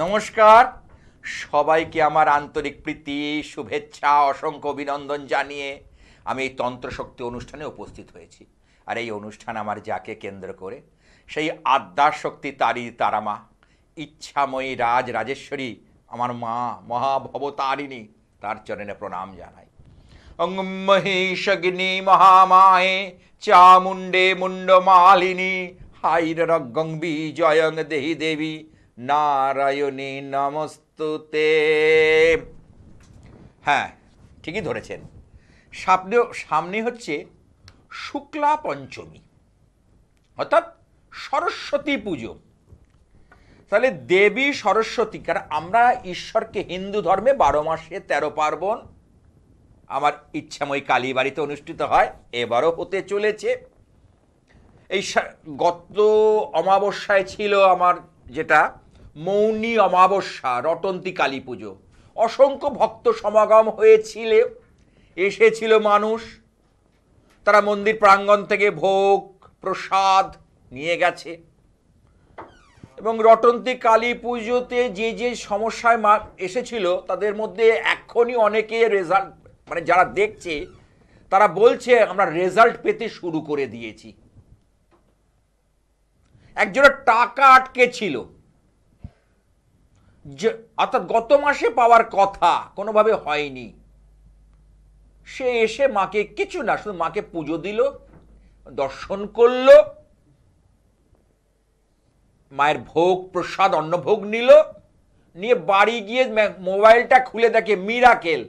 নমস্কার, সবাইকে আমার আন্তরিক প্রীতি, শুভেচ্ছা, অসংখ্য অভিনন্দন জানিয়ে আমি এই তন্ত্রশক্তি অনুষ্ঠানে উপস্থিত হয়েছি। আর এই অনুষ্ঠান আমার যাকে কেন্দ্র করে, সেই আদ্যাশক্তি তারামা, ইচ্ছাময়ী রাজেশ্বরী, আমার মা মহাভবতারিণী, তার চরণে প্রণাম জানাই। অং মহিষগ্নি মহামায়ে চামুণ্ডে মুণ্ডমালিনী হাইরগং বিজয়ং দেহি দেবী নারায়ণী নমস্তুতে। হ্যাঁ, ঠিকই ধরেছেন। সামনে হচ্ছে শুক্লা পঞ্চমী, অর্থাৎ সরস্বতী পুজো। তাহলে দেবী সরস্বতী, কারণ আমরা ঈশ্বরকে হিন্দু ধর্মে 12 মাসে 13 পার্বণ আমার ইচ্ছাময়ী কালী বাড়িতে অনুষ্ঠিত হয়, এবারও হতে চলেছে। এই গত অমাবস্যায় ছিল আমার যেটা মৌনী অমাবস্যা, রটন্তী কালী পুজো। অসংখ্য ভক্ত সমাগম হয়েছিল, এসেছিল মানুষ। তারা মন্দির প্রাঙ্গণ থেকে ভোগ প্রসাদ নিয়ে গেছে। এবং রটন্তী কালী পুজোতে যে যে সমস্যায় এসেছিল, তাদের মধ্যে এখনই অনেকে রেজাল্ট, মানে যারা দেখছে তারা বলছে আমরা রেজাল্ট পেতে শুরু করে দিয়েছি। একজনের টাকা আটকে ছিল, অর্থাৎ গত মাসে পাওয়ার কথা, কোনোভাবে হয়নি। সে এসে মাকে কিছু না, শুধু মাকে পুজো দিল, দর্শন করল, মায়ের ভোগ প্রসাদ অন্নভোগ নিল, নিয়ে বাড়ি গিয়ে মোবাইলটা খুলে দেখে মিরাকেল।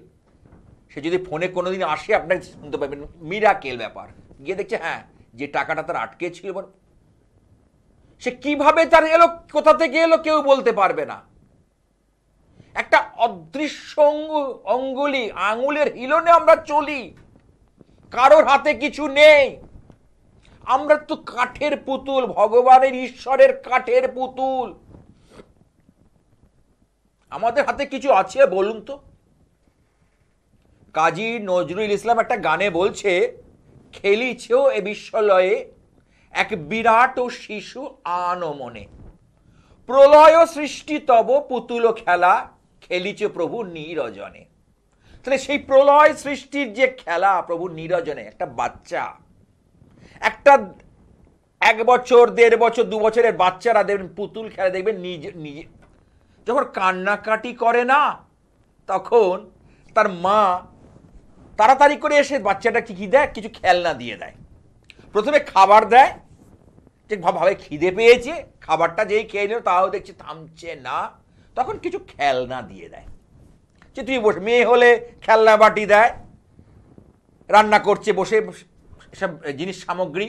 সে যদি ফোনে কোনোদিন আসে আপনাকে শুনতে পাবেন মিরাকেল ব্যাপার। গিয়ে দেখছে হ্যাঁ, যে টাকাটা তার আটকে ছিল, সে কিভাবে তার এলো, কোথা থেকে এলো কেউ বলতে পারবে না। একটা অদৃশ্য অঙ্গুলি, আঙুলের হিলনে আমরা চলি, কারোর হাতে কিছু নেই। আমরা তো কাঠের পুতুল, ভগবানের ঈশ্বরের কাঠের পুতুল। আমাদের হাতে কিছু আছে বলুন তো? কাজী নজরুল ইসলাম একটা গানে বলছে, খেলিছেও এ বিশ্বলয়ে এক বিরাট ও শিশু আনমনে, প্রলয় সৃষ্টি তব পুতুল খেলা খেলিছে প্রভু নিরজনে। তাহলে সেই প্রলয় সৃষ্টির যে খেলা প্রভু নিরজনে, একটা বাচ্চা, একটা 1 বছর 1.5 বছর 2 বছরের বাচ্চারা দেখবেন পুতুল খেলা, দেখবেন নিজে নিজে যখন কান্নাকাটি করে না, তখন তার মা তাড়াতাড়ি করে এসে বাচ্চাটা কি দেয়, কিছু খেলনা দিয়ে দেয়। প্রথমে খাবার দেয়, যে ভাবে খিদে পেয়েছে, খাবারটা যেই খেয়ে নিল তাও দেখছে থামছে না, তখন কিছু খেলনা দিয়ে দেয়, যে তুই বসে। মেয়ে হলে খেলনা বাটি দেয়, রান্না করছে বসে সব জিনিস সামগ্রী।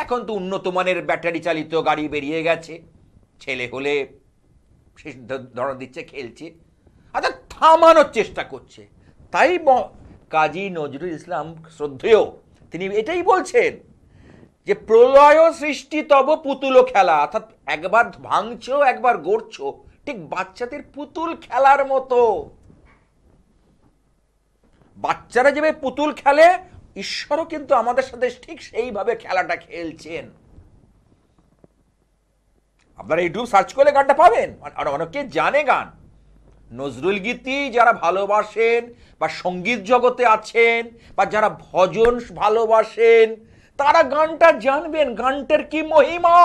এখন তো উন্নত মানের ব্যাটারি চালিত গাড়ি বেরিয়ে গেছে। ছেলে হলে সে ধরন দিচ্ছে, খেলছে, আচ্ছা থামানোর চেষ্টা করছে। তাই কাজী নজরুল ইসলাম শ্রদ্ধেয়, তিনি এটাই বলছেন যে প্রলয় সৃষ্টি তব পুতুল খেলা, অর্থাৎ একবার ভাঙছো একবার গড়ছো, ঠিক বাচ্চাদের পুতুল খেলার মতো। বাচ্চারা যেভাবে পুতুল খেলে, ঈশ্বরও কিন্তু আমাদের সাথে ঠিক সেইভাবে খেলাটা খেলছেন। আপনারা ইউটিউব সার্চ করলে গানটা পাবেন, আর অনেকে জানে গান। নজরুল গীতি যারা ভালোবাসেন বা সঙ্গীত জগতে আছেন বা যারা ভজন ভালোবাসেন, তারা গানটা জানবেন, গানটার কি মহিমা।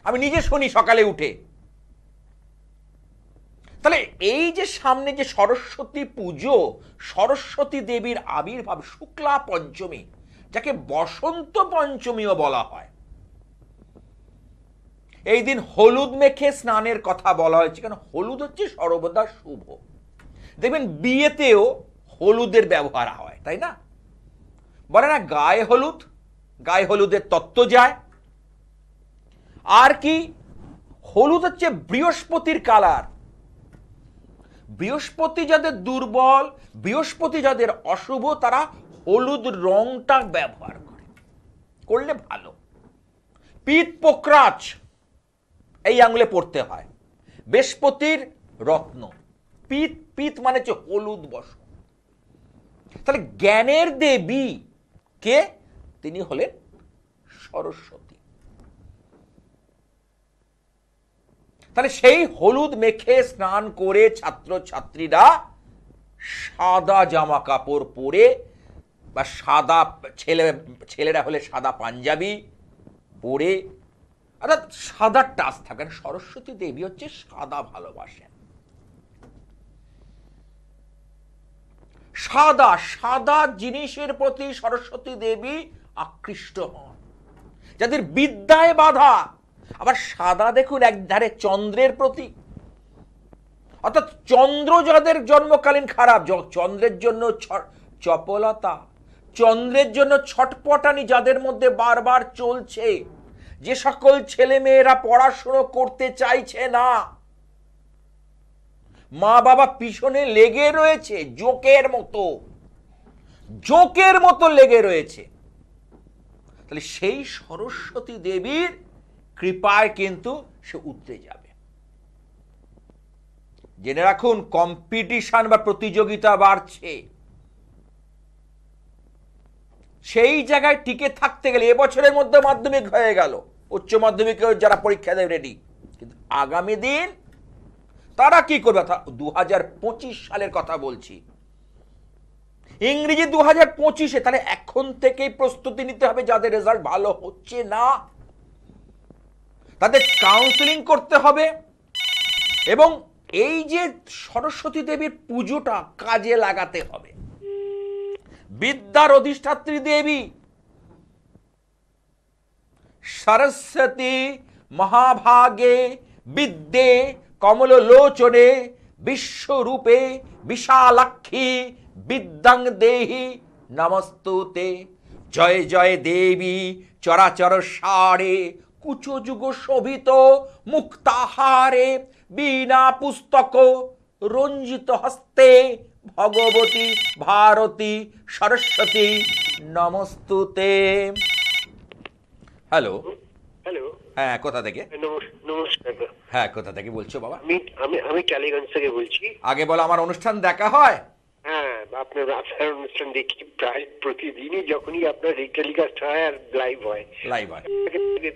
আমি নিজে শুনি সকালে উঠে। তাহলে এই যে সামনে যে সরস্বতী পুজো, সরস্বতী দেবীর আবির্ভাব, শুক্লা পঞ্চমী, যাকে বসন্ত পঞ্চমীও বলা হয়। এই দিন হলুদ মেখে স্নানের কথা বলা হয়েছে, কারণ হলুদ হচ্ছে সর্বদা শুভ। দেখবেন বিয়েতেও হলুদের ব্যবহার হয়, তাই না? বলে না গায়ে হলুদ, গায়ে হলুদের তত্ত্ব যায়। আর কি, হলুদ হচ্ছে বৃহস্পতির কালার। বৃহস্পতি যাদের দুর্বল, বৃহস্পতি যাদের অশুভ, তারা হলুদ রংটা ব্যবহার করলে ভালো। পিত পোকরাজ এই আঙুলে পড়তে হয়, বৃহস্পতির রত্ন। পিত, পিত মানে হচ্ছে হলুদ বসন। তাহলে জ্ঞানের দেবী কে? তিনি হলেন সরস্বতী। তাহলে সেই হলুদ মেখে স্নান করে ছাত্রছাত্রীরা সাদা জামা কাপড় পরে বা সাদা ছেলেরা হলে সাদা পাঞ্জাবি পরে, অর্থাৎ সাদা টাচ থাকেন। সরস্বতী দেবী হচ্ছে সাদা ভালোবাসেন, সাদা সাদা জিনিসের প্রতি সরস্বতী দেবী আকৃষ্ট হন, যাদের বিদ্যায় বাধা। আবার সাদা দেখুন একধারে চন্দ্রের প্রতি, অর্থাৎ চন্দ্র যাদের জন্মকালীন খারাপ, চন্দ্রের জন্য চপলতা, চন্দ্রের জন্য ছটপটানি যাদের মধ্যে বারবার চলছে, যে সকল ছেলে মেয়েরা পড়াশুনো করতে চাইছে না, মা বাবা পিছনে লেগে রয়েছে, জোকের মতো লেগে রয়েছে, তাহলে সেই সরস্বতী দেবীর কৃপায় কিন্তু সে উতরে যাবে। জেনে রাখুন, কম্পিটিশন বা প্রতিযোগিতা বাড়ছে। সেই জায়গায় টিকে থাকতে গেলে, এবছরের মধ্যে মাধ্যমিক হয়ে গেল, উচ্চ মাধ্যমিকে যারা পরীক্ষা দেয় রেডি, কিন্তু আগামী দিন তারা কি করবে? 2025 সালের কথা বলছি, ইংরেজি 2025-এ। তাহলে এখন থেকেই প্রস্তুতি নিতে হবে। যাদের রেজাল্ট ভালো হচ্ছে না তাদের কাউন্সেলিং করতে হবে, এবং এই যে সরস্বতী দেবীর পুজোটা কাজে লাগাতে হবে। বিদ্যার অধিষ্ঠাত্রী দেবী সরস্বতী মহাভাগে বিদ্যে কমললোচনে বিশ্বরূপে বিশালাক্ষী বিদ্যাং দেহি নমস্তুতে। জয় জয় দেবী চরাচর সারে কুচযুগ শোভিত মুক্তাহারে বীণা পুস্তক রঞ্জিত হস্তে ভগবতী ভারতী সরস্বতী নমস্তুতে। হ্যালো হ্যালো, হ্যাঁ, কোথা থেকে? নমস্কার। হ্যাঁ, কোথা থেকে বলছো বাবা? আমি টালিগঞ্জ থেকে বলছি। আগে বলো, আমার অনুষ্ঠান দেখা হয়? হ্যাঁ, আপনার অনুষ্ঠান দেখি প্রায় প্রতিদিনই, যখনই আপনার টেলিকাস্ট হয় আর লাইভ হয়।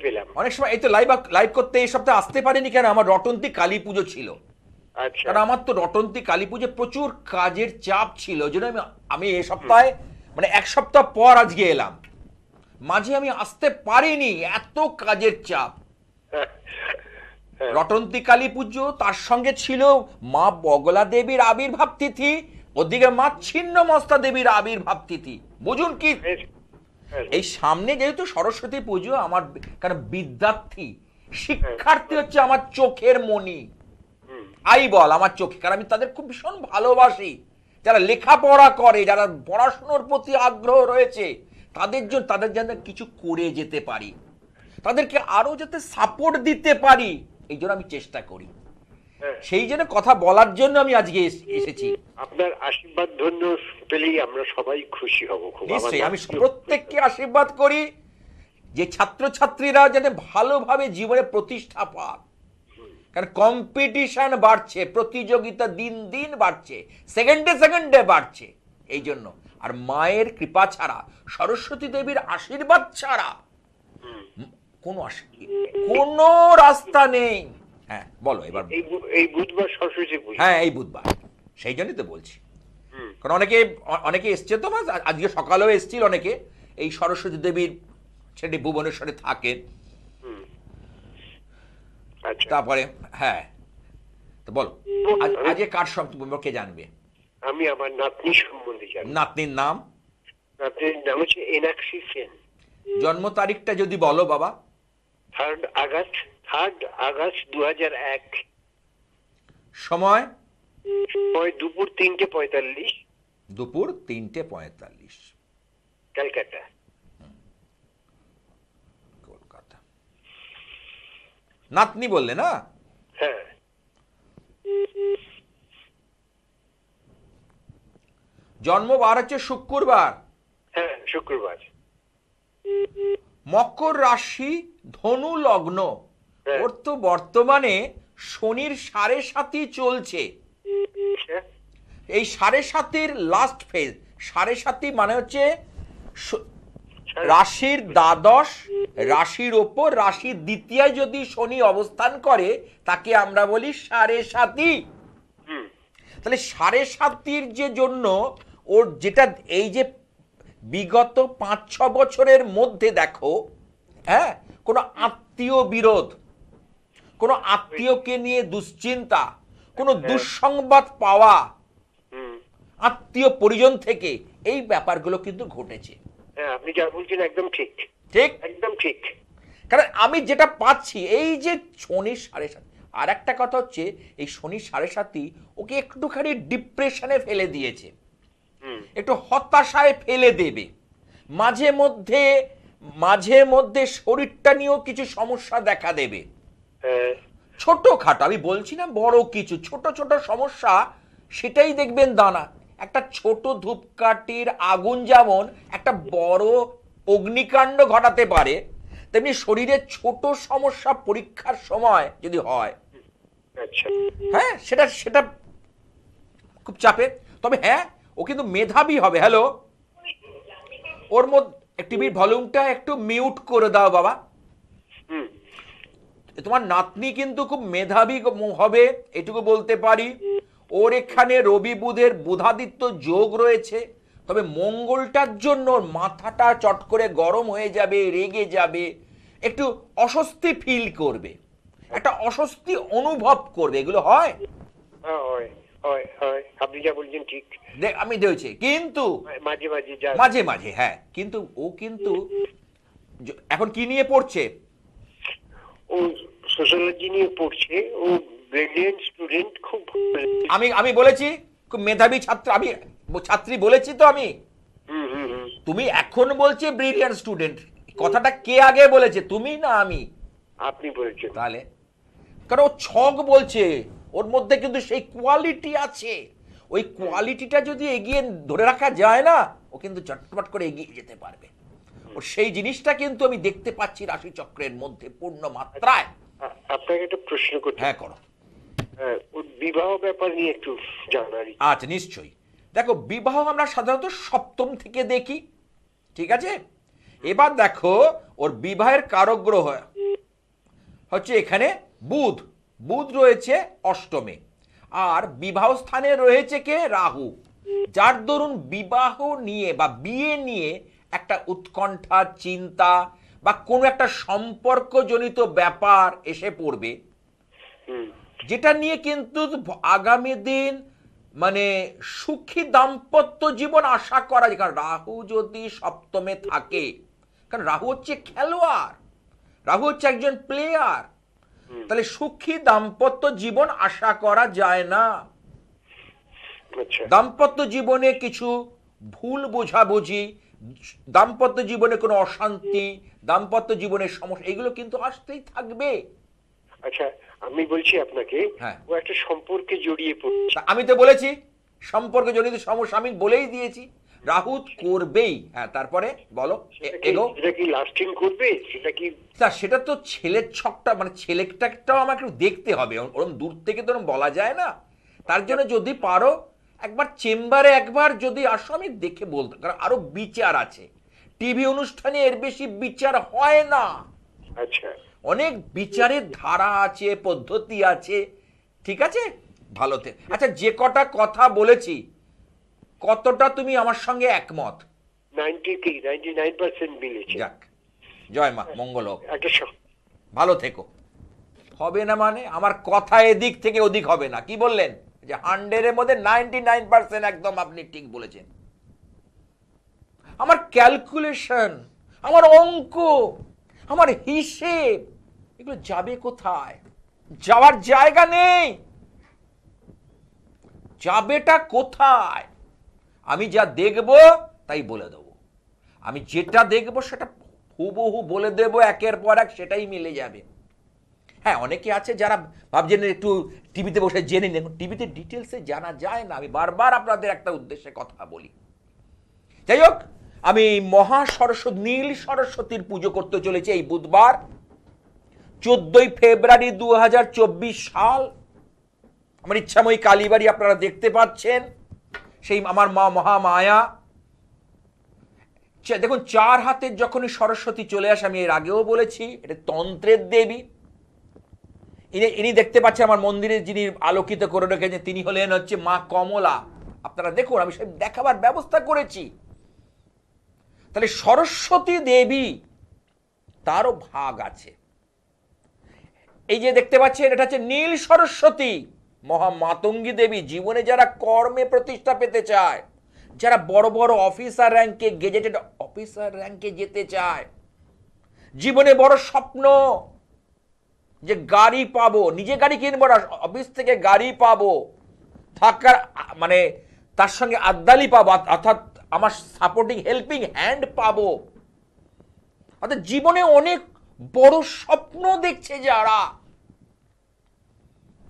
পেলাম অনেক সময়। এই তো লাইভ করতে এই সপ্তাহে আসতে পারিনি কেন, আমার রটন্তী কালী পুজো ছিল। আচ্ছা, কারণ আমার তো রটন্তী কালী পুজো প্রচুর কাজের চাপ ছিল, ওই জন্য আমি এই সপ্তাহে মানে এক সপ্তাহ পর আজকে এলাম। মাঝে আমি আসতে পারিনি, এত কাজের চাপ। রটন্তী কালী পুজো, তার সঙ্গে ছিল মা বগলা দেবীর আবির্ভাব তিথি, ওদিকে মা ছিন্নমস্তা দেবীর আবির্ভাব তিথি। বুঝুন কি, এই সামনে যেহেতু সরস্বতী পুজো, আমার কারণ বিদ্যার্থী শিক্ষার্থী হচ্ছে আমার চোখের মণি, আই বল আমার চোখে, কারণ আমি তাদের খুব ভীষণ ভালোবাসি। যারা লেখাপড়া করে, যারা পড়াশোনার প্রতি আগ্রহ রয়েছে, তাদের যেন কিছু করে যেতে পারি, তাদেরকে আরো যাতে সাপোর্ট দিতে পারি, এই জন্য আমি চেষ্টা করি। সেই জন্য কথা বলার জন্য আমি আজকে এসেছি। আপনার আশীর্বাদ ধন্য পেলেই আমরা সবাই খুশি হব। নিশ্চয়ই আমি প্রত্যেককে আশীর্বাদ করি যে ছাত্রছাত্রীরা যেন ভালোভাবে জীবনে প্রতিষ্ঠা পাক, কারণ কম্পিটিশন বাড়ছে, প্রতিযোগিতা দিন দিন বাড়ছে, সেকেন্ডে বাড়ছে। এই জন্য আর মায়ের কৃপা ছাড়া, সরস্বতী দেবীর আশীর্বাদ ছাড়া কোনো রাস্তা নেই। হ্যাঁ বলো এবার। এই বুধবার সরস্বতী পুজো। হ্যাঁ, এই বুধবার, সেই জন্যই তো বলছি। কারণ অনেকে এসছে তো, আজকে সকালেও এসছিল অনেকে। এই সরস্বতী দেবীর সেটি ভুবনেশ্বরে থাকেন। তারপরে হ্যাঁ, তো বলো আজকে কার সম্পর্কে জানবে? আমি আমার নাতনি সম্বন্ধে জানি। নাতনির নাম? নাতনির নাম হচ্ছে এনাক্ষী সেন। জন্ম তারিখটা যদি বলো বাবা। 3 আগস্ট 2001। সময়? দুপুর 3:45। দুপুর 3:45, কলকাতা। কলকাতা। নাতনি বললে না? হ্যাঁ। জন্মবার হচ্ছে শুক্রবার। হ্যাঁ, শুক্রবার। মকর রাশি, ধনু লগ্ন। ওর তো বর্তমানে শনির 7.5 চলছে। এই 7.5-এর লাস্ট ফেজ। 7.5 মানে হচ্ছে রাশির দ্বাদশ, রাশির ওপর রাশির দ্বিতীয়ায় যদি শনি অবস্থান করে তাকে আমরা বলি সাড়ে সাতি। তাহলে সাড়ে সাতির যে জন্য ওর যেটা এই যে বিগত 5-6 বছরের মধ্যে দেখো, হ্যাঁ, কোনো আত্মীয় বিরোধ, কোনো আত্মীয়কে নিয়ে দুশ্চিন্তা, কোনো দুঃসংবাদ পাওয়া আত্মীয় পরিজন থেকে, এই ব্যাপারগুলো কিন্তু ঘটেছে। হ্যাঁ, আপনি যা বলছেন একদম ঠিক, ঠিক, একদম ঠিক। কারণ আমি যেটা পাচ্ছি এই যে শনি সাড়ে সাত, আর একটা কথা হচ্ছে এই শনি সাড়ে সাতই ওকে একটুখানি ডিপ্রেশনে ফেলে দিয়েছে, একটু হতাশায় ফেলে দেবে। মাঝে মধ্যে শরীরটা নিয়েও কিছু সমস্যা দেখা দেবে, ছোটখাটো, আমি বলছি না বড় কিছু, ছোট ছোট সমস্যা, সেটাই দেখবেন দানা। একটা ছোট ধূপকাঠির আগুন যেমন একটা বড় অগ্নিকাণ্ড ঘটাতে পারে, তেমনি শরীরে ছোট সমস্যা পরীক্ষার সময় যদি হয়, হ্যাঁ, সেটা খুব চাপে। তবে হ্যাঁ, ও কিন্তু মেধাবী হবে। হ্যালো, ওর মধ্যে টিভির ভলিউমটা একটু মিউট করে দাও বাবা। তোমার নাতনি কিন্তু খুব মেধাবী হবে, এটুকু বলতে পারি। ওর এখানে রবি বুধের বুধাদিত্য যোগ রয়েছে, তবে মঙ্গলটার জন্য ওর মাথাটা চট করে গরম হয়ে যাবে, রেগে যাবে, একটু অস্বস্তি ফিল করবে, একটা অস্বস্তি অনুভব করবে। এগুলো হয়, আপনি যা বলছেন ঠিক, আমি দেখছি। কিন্তু মাঝে মাঝে হ্যাঁ, কিন্তু ও কিন্তু এখন কি নিয়ে পড়ছে? ও সোশ্যোলজি নিয়ে পড়ছে। ও ব্রিলিয়েন্ট স্টুডেন্ট, খুব। আমি বলেছি খুব মেধাবী ছাত্র, আমি ছাত্রী বলেছি তো আমি। তুমি এখন বলছে ব্রিলিয়েন্ট স্টুডেন্ট, কথাটা কে আগে বলেছে, তুমি না আমি? আপনি বলেছেন। তাহলে কারণ ও ছক বলছে, ওর মধ্যে কিন্তু সেই কোয়ালিটি আছে। ওই কোয়ালিটিটা যদি এগিয়ে ধরে রাখা যায় না, ও কিন্তু চটপট করে এগিয়ে যেতে পারবে। ও সেই জিনিসটা কিন্তু আমি দেখতে পাচ্ছি রাশি চক্রের মধ্যে পূর্ণ মাত্রায়। আপনাকে একটা প্রশ্ন করতে। হ্যাঁ, করো। বিবাহ ব্যাপার নিয়ে একটু জানার। আচ্ছা, নিশ্চয়ই। দেখো, বিবাহ আমরা সাধারণত সপ্তম থেকে দেখি, ঠিক আছে? এবার দেখো, ওর বিবাহের কারক গ্রহ হচ্ছে এখানে বুধ। বুধ রয়েছে অষ্টমে, আর বিবাহ স্থানে রয়েছে কে? রাহু। যার দরুন বিবাহ নিয়ে বা বিয়ে নিয়ে একটা উৎকণ্ঠা, চিন্তা বা কোনো একটা সম্পর্কজনিত ব্যাপার এসে পড়বে, যেটা নিয়ে কিন্তু আগামী দিন মানে সুখী দাম্পত্য জীবন আশা করা যায়। কারণ রাহু যদি সপ্তমে থাকে, কারণ রাহু হচ্ছে খেলোয়াড়, রাহু হচ্ছে একজন প্লেয়ার, তাহলে সুখী দাম্পত্য জীবন আশা করা যায় না। দাম্পত্য জীবনে কিছু ভুল বোঝাবুঝি, দাম্পত্য জীবনে কোনো অশান্তি, দাম্পত্য জীবনের সমস্যা, এগুলো কিন্তু আসতেই থাকবে। আচ্ছা, আমি বলছি আপনাকে, ও একটা সম্পর্কে জড়িয়ে পড়ছে। আমি তো বলেছি সম্পর্কে জড়িত সমস্যা, আমি বলেই দিয়েছি রাহু করবেই। হ্যাঁ, তারপরে বলো, এগো। এটা কি লাস্টিং করবে? সেটা তো ছেলের ছকটা, মানে ছেলেটাও আমাকে দেখতে হবে, ওরকম দূর থেকে তো বলা যায় না। তার জন্য যদি পারো একবার চেম্বারে একবার যদি আসো, আমি দেখে বলতে, কারণ আরো বিচার আছে। টিভি অনুষ্ঠানে এর বেশি বিচার হয় না। আচ্ছা, অনেক বিচারের ধারা আছে, পদ্ধতি আছে, ঠিক আছে? ভালোতে। আচ্ছা, যে কটা কথা বলেছি, কতটা তুমি আমার সঙ্গে একমত? 99% মিলেছে। যাক, জয় মা, মঙ্গল হোক, আচ্ছা, ভালো থেকো। হবে না মানে আমার কথা এদিক থেকে ওদিক হবে না, কি বললেন? যে 100-এর মধ্যে 99% একদম আপনি ঠিক বলেছেন। আমার ক্যালকুলেশন, আমার অঙ্ক, আমার হিসেব, এগুলো যাবে কোথায়? যাওয়ার জায়গা নেই। যাবেটা কোথায়? আমি যা দেখব তাই বলে দেব। আমি যেটা দেখব সেটা হুবহু বলে দেব, একের পর এক সেটাই মিলে যাবে। হ্যাঁ, অনেকে আছে যারা ভাবছেন একটু টিভিতে বসে জেনে নেন, টিভিতে ডিটেলসে জানা যায় না। আমি বারবার আপনাদের একটা উদ্দেশ্যে কথা বলি। যাই হোক, আমি মহা সরস্বতী, নীল সরস্বতীর পুজো করতে চলেছি এই বুধবার 14 ফেব্রুয়ারি 2024 সাল। আমার ইচ্ছাময়ী কালীবাড়ি আপনারা দেখতে পাচ্ছেন, সেই আমার মা মহামায়া দেখুন, 4 হাতের যখনই সরস্বতী চলে আসে, আমি এর আগেও বলেছি, এটা তন্ত্রের দেবী। ইনি দেখতে পাচ্ছেন আমার মন্দিরে যিনি আলোকিত করে রেখেছেন, তিনি হলেন হচ্ছে মা কমলা। আপনারা দেখুন, আমি সব দেখাবার ব্যবস্থা করেছি। তাহলে সরস্বতী দেবী তারও ভাগ আছে। এই যে দেখতে পাচ্ছেন, এটা হচ্ছে নীল সরস্বতী, মহামাতঙ্গী দেবী। জীবনে যারা কর্মে প্রতিষ্ঠা পেতে চায়, যারা বড় বড় অফিসার র্যাঙ্কে, গেজেটেড অফিসার র্যাঙ্কে যেতে চায়, জীবনে বড় স্বপ্ন যে গাড়ি পাবো, নিজে গাড়ি কিনবো না, অফিস থেকে গাড়ি পাবো, থাকার মানে তার সঙ্গে আদ্দালি পাবো, অর্থাৎ আমার সাপোর্টিং হেল্পিং হ্যান্ড পাবো, অর্থাৎ জীবনে অনেক বড় স্বপ্ন দেখছে যারা,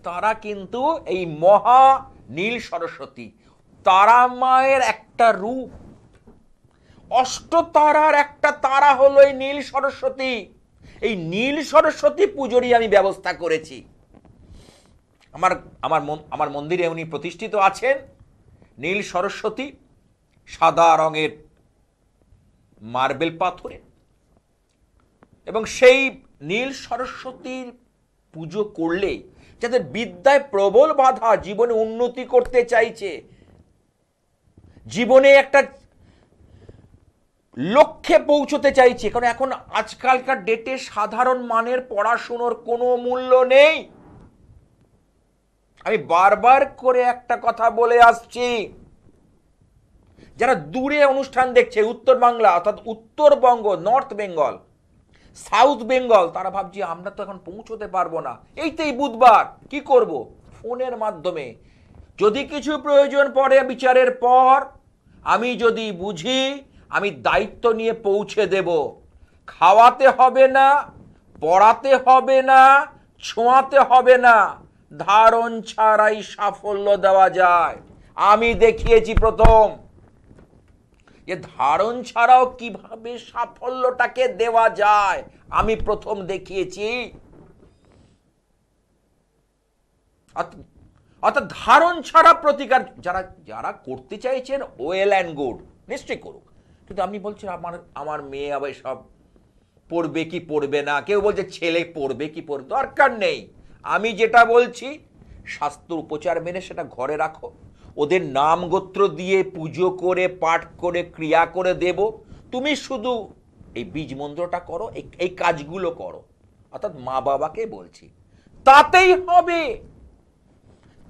তারা কিন্তু এই মহা নীল সরস্বতী তারা মায়ের একটা রূপ। অষ্টতারার একটা তারা হলো এই নীল সরস্বতী। এই নীল সরস্বতী পুজোরই আমি ব্যবস্থা করেছি। আমার মন্দিরে উনি প্রতিষ্ঠিত আছেন নীল সরস্বতী, সাদা রঙের মার্বেল পাথরে। এবং সেই নীল সরস্বতীর পুজো করলে যাদের বিদ্যায় প্রবল বাধা, জীবনে উন্নতি করতে চাইছে, জীবনে একটা লক্ষ্যে পৌঁছতে চাইছে, কারণ এখন আজকালকার ডেটে সাধারণ মানের পড়াশুনোর কোনো মূল্য নেই। আমি বারবার করে একটা কথা বলে আসছি, যারা দূরে অনুষ্ঠান দেখছে, উত্তর বাংলা অর্থাৎ উত্তরবঙ্গ, নর্থ বেঙ্গল, সাউথ বেঙ্গল, তারা ভাবছে আমরা তো এখন পৌঁছতে পারবো না, এই বুধবার কি করব, ফোনের মাধ্যমে যদি কিছু প্রয়োজন পড়ে বিচারের পর, আমি যদি বুঝি, আমি দায়িত্ব নিয়ে পৌঁছে দেব। খাওয়াতে হবে না, পড়াতে হবে না, ছোঁয়াতে হবে না, ধারণ ছাড়াই সাফল্য দেওয়া যায়। আমি দেখিয়েছি প্রথম যে ধারণ ছাড়াও কিভাবে সাফল্যটাকে দেওয়া যায়, আমি প্রথম দেখিয়েছি। অর্থাৎ ধারণ ছাড়া প্রতিকার যারা যারা করতে চাইছেন, ওয়েল অ্যান্ড গুড, নিশ্চয়ই করুক। কিন্তু আপনি বলছেন আমার মেয়ে আবার সব পড়বে কি পড়বে না, কেউ বলছে ছেলে পড়বে কি পড়বে, দরকার নেই। আমি যেটা বলছি শাস্ত্র উপচার মেনে সেটা ঘরে রাখো, ওদের নাম গোত্র দিয়ে পুজো করে, পাঠ করে, ক্রিয়া করে দেব। তুমি শুধু এই বীজ মন্ত্রটা করো, এই কাজগুলো করো, অর্থাৎ মা বাবাকে বলছি, তাতেই হবে,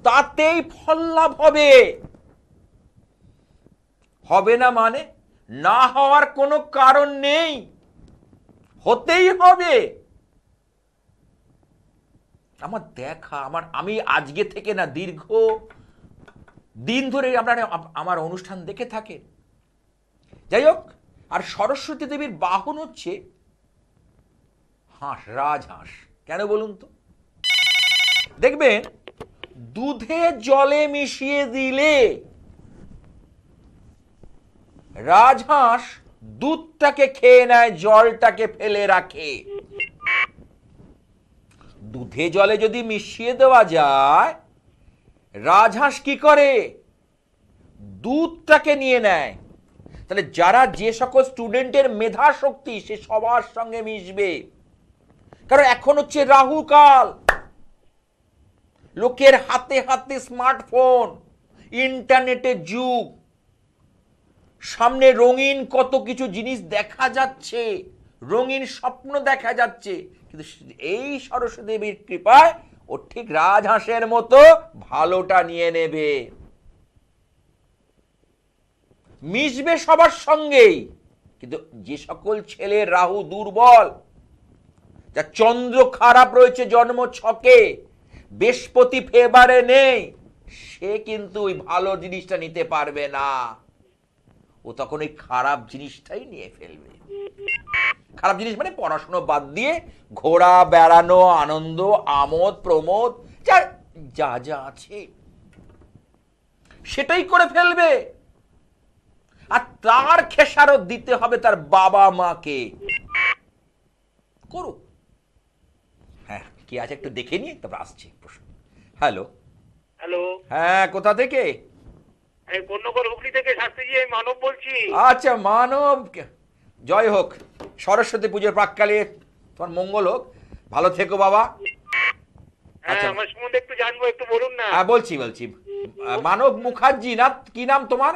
তাতেই ফল লাভ হবে। হবে না মানে না হওয়ার কোনো কারণ নেই, হতেই হবে। আমার দেখা, আমি আজকে থেকে না, দীর্ঘ দিন ধরে আপনারা আমার অনুষ্ঠান দেখে থাকেন। যাই হোক, আর সরস্বতী দেবীর বাহন হচ্ছে হাঁস, রাজহাঁস। কেন বলুন তো? দেখবেন দুধে জলে মিশিয়ে দিলে রাজহাঁস দুধটাকে খেয়ে নেয়, জলটাকে ফেলে রাখে। দুধে জলে যদি মিশিয়ে দেওয়া যায়, রাজহাঁস কি করে, দুধটাকে নিয়ে নেয়। তাহলে যারা যে সকল স্টুডেন্টের মেধা শক্তি, সে সবার সঙ্গে মিশবে। কারণ এখন হচ্ছে রাহু কাল, লোকের হাতে হাতে স্মার্টফোন, ইন্টারনেটের যুগ, সামনে রঙিন কত কিছু জিনিস দেখা যাচ্ছে, রঙিন স্বপ্ন দেখা যাচ্ছে। কিন্তু এই সরস্বতী দেবীর কৃপায় ও ঠিক রাজহাঁসের মতো ভালোটা নিয়ে নেবে, মিশবে সবার সঙ্গেই। কিন্তু যে সকল ছেলের রাহু দুর্বল, যা চন্দ্র খারাপ রয়েছে জন্ম ছকে, বৃহস্পতি ফেভারে নেই, সে কিন্তু ওই ভালো জিনিসটা নিতে পারবে না, ও তখন ওই খারাপ জিনিসটাই নিয়ে ফেলবে। খারাপ জিনিস মানে পড়াশোনা বাদ দিয়ে ঘোরা, বেড়ানো, আনন্দ, আমোদ প্রমোদ, যা যা আছে সেটাই করে ফেলবে। আর তার খেসারত দিতে হবে তার বাবা মাকে। করুক। হ্যাঁ, কি আছে একটু দেখে নিয়ে তারপর আসছি প্রশ্ন। হ্যালো। হ্যালো। হ্যাঁ, কোথা থেকে? এই কন্যকর হুগলি থেকে শাস্ত্রীজি, আমি মানব বলছি। আচ্ছা মানব, জয় হোক, সরস্বতী পুজোর প্রাককালে তোমার মঙ্গল হোক, ভালো থেকো বাবা। হ্যাঁ, আচ্ছা। আমার সম্বন্ধে একটু জানবো, একটু বলুন না। হ্যাঁ বলছি মানব মুখার্জি না, কি নাম তোমার?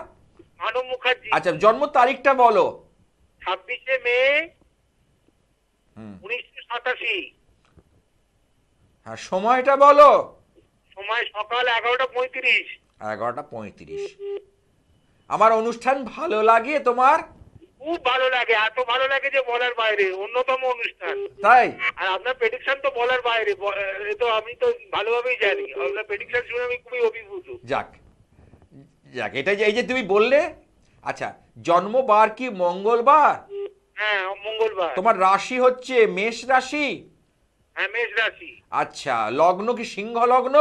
মানব মুখার্জি। আচ্ছা, জন্ম তারিখটা বলো। 26শে মে 1987। হ্যাঁ, সময়টা বলো। সময় সকাল 11:35। 11:35। আমার অনুষ্ঠান ভালো লাগে তোমার? খুব ভালো লাগে, এত ভালো লাগে যে বলার বাইরে, অন্যতম অনুষ্ঠান। তাই? আর আপনার প্রেডিকশন তো বলার বাইরে, এ তো আমি তো ভালোভাবেই জানি, আপনার প্রেডিকশন শুনে আমি খুবই অভিভূত। যাক যাক, এটা যে এই যে তুমি বললে, আচ্ছা জন্মবার কি মঙ্গলবার? হ্যাঁ, মঙ্গলবার। তোমার রাশি হচ্ছে মেষ রাশি? হ্যাঁ, মেষ রাশি। আচ্ছা, লগ্ন কি সিংহ লগ্ন?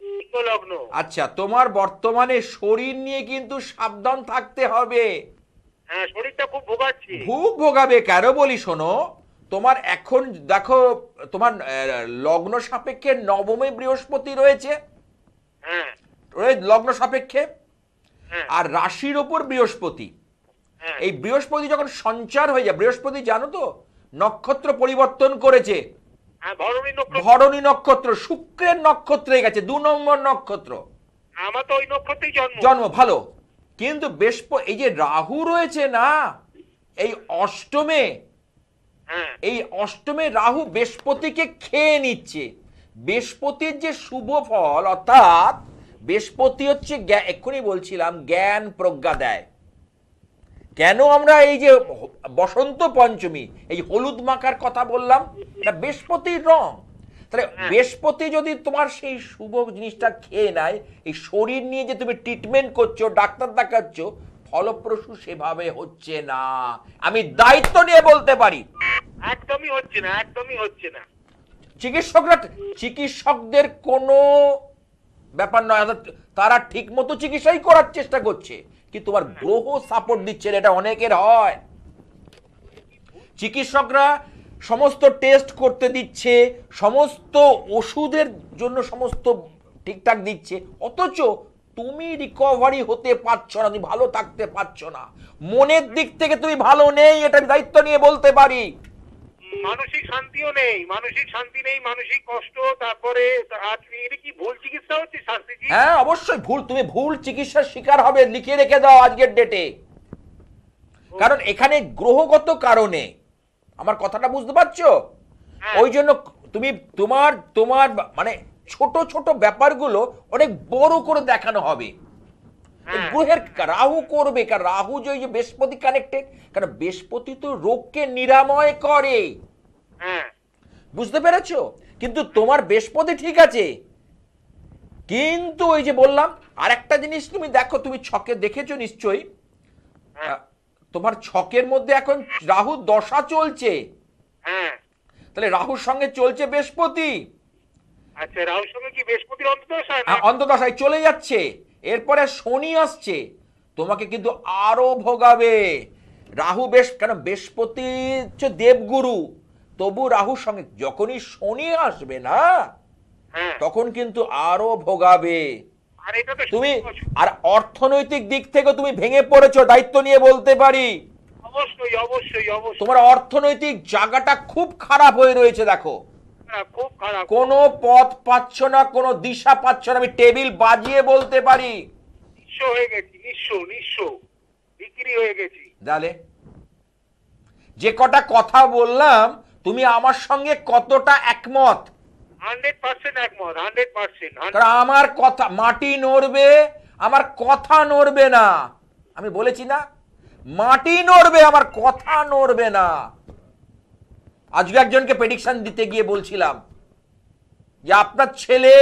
সিংহ লগ্ন। আচ্ছা, তোমার বর্তমানে শরীর নিয়ে কিন্তু সাবধান থাকতে হবে। হ্যাঁ, শরীরটা খুব ভোগাচ্ছে। খুব ভোগাবে, কেন বলি শোনো, তোমার এখন দেখো, তোমার লগ্ন সাপেক্ষে নবমে বৃহস্পতি রয়েছে, হ্যাঁ লগ্ন সাপেক্ষে, হ্যাঁ আর রাশির ওপর বৃহস্পতি। হ্যাঁ এই বৃহস্পতি যখন সঞ্চার হয়ে যায়, বৃহস্পতি জানো তো নক্ষত্র পরিবর্তন করেছে, হ্যাঁ, ভরণী নক্ষত্র। ভরণী নক্ষত্র শুক্রের নক্ষত্রে গেছে, 2 নম্বর নক্ষত্র। আমার তো ওই নক্ষত্রেই জন্ম ভালো, কিন্তু এই যে রাহু রয়েছে না এই অষ্টমে, হ্যাঁ এই অষ্টমে রাহু বৃহস্পতিকে খেয়ে নিচ্ছে। বৃহস্পতির যে শুভ ফল, অর্থাৎ বৃহস্পতি হচ্ছে এক্ষুনি বলছিলাম জ্ঞান প্রজ্ঞা দেয়। কেন আমরা এই যে বসন্ত পঞ্চমী এই হলুদ মাখার কথা বললাম, এটা বৃহস্পতির রং। তাহলে বৃহস্পতি যদি তোমার সেই শুভ জিনিসটা খেয়ে নেয়, এই শরীর নিয়ে যে তুমি ট্রিটমেন্ট করছো, ডাক্তার দেখাচ্ছ, ফলপ্রসূ সেভাবে হচ্ছে না। আমি দায়িত্ব নিয়ে বলতে পারি, একদমই হচ্ছে না, একদমই হচ্ছে না। চিকিৎসকদের কোনো ব্যাপার নয়, তারা ঠিক মতো চিকিৎসাই করার চেষ্টা করছে, কিন্তু তোমার গ্রহ সাপোর্ট দিচ্ছে না, এটা অনেকের হয়। চিকিৎসকরা সমস্ত টেস্ট করতে দিচ্ছে, সমস্ত ওষুধের জন্য সমস্ত ঠিকঠাক দিচ্ছে, অথচ তুমি রিকভারি হতে পারছো না, তুমি ভালো থাকতে পারছো না, মনের দিক থেকে তুমি ভালো নেই, এটা আমি দায়িত্ব নিয়ে বলতে পারি। মানসিক শান্তিও নেই, মানসিক শান্তি নেই, মানসিক কষ্ট। তারপরে এটা কি ভুল চিকিৎসা হচ্ছে শাস্ত্রীজি? হ্যাঁ অবশ্যই ভুল, তুমি ভুল চিকিৎসার শিকার হবে, লিখে রেখে দাও আজকের ডেটে। কারণ এখানে গ্রহগত কারণে, আমার কথাটা বুঝতে পারছো? ওই জন্য তুমি তোমার তোমার মানে ছোট ছোট ব্যাপারগুলো অনেক বড় করে দেখানো হবে। গ্রহের রাহু করবে, কারণ রাহু যে বৃহস্পতি কানেক্টেড, কারণ বৃহস্পতি তো রোগকে নিরাময় করে, বুঝতে পেরেছো? কিন্তু তোমার বৃহস্পতি ঠিক আছে, কিন্তু ওই যে বললাম আরেকটা জিনিস তুমি দেখো, তুমি ছকে দেখেছো নিশ্চয়ই, তোমার ছকের মধ্যে এখন রাহু দশা চলছে, তাহলে রাহুর সঙ্গে চলছে বৃহস্পতি। আচ্ছা, রাহুর সঙ্গে কি বৃহস্পতির অন্তর্দশায়? অন্তর্দশায় চলে যাচ্ছে, এরপরে শনি আসছে, তোমাকে কিন্তু আরো ভোগাবে। রাহু কেন বৃহস্পতি হচ্ছে দেবগুরু, তবু রাহুর সঙ্গে যখনই শনি আসবে না, তখন কিন্তু আরো ভোগাবে তুমি। আর অর্থনৈতিক দিক থেকে তুমি ভেঙে পড়েছো, দায়িত্ব নিয়ে বলতে পারি। অবশ্যই অবশ্যই অবশ্যই তোমার অর্থনৈতিক জায়গাটা খুব খারাপ হয়ে রয়েছে, দেখো খুব খারাপ, কোনো পথ পাচ্ছ না, কোনো দিশা পাচ্ছ না, আমি টেবিল বাজিয়ে বলতে পারি। নিঃস্ব হয়ে গেছি, নিঃস্ব বিক্রি হয়ে গেছি। তাহলে যে কটা কথা বললাম, তুমি আমার সঙ্গে কতটা একমত? 100% একমত, 100%। কারণ আমার কথা মাটি নড়বে, আমার কথা নড়বে না, আমি বলেছি না, মাটি নড়বে, আমার কথা নড়বে না। আজকে একজনকে প্রেডিকশন দিতে গিয়ে বলছিলাম যে আপনার ছেলে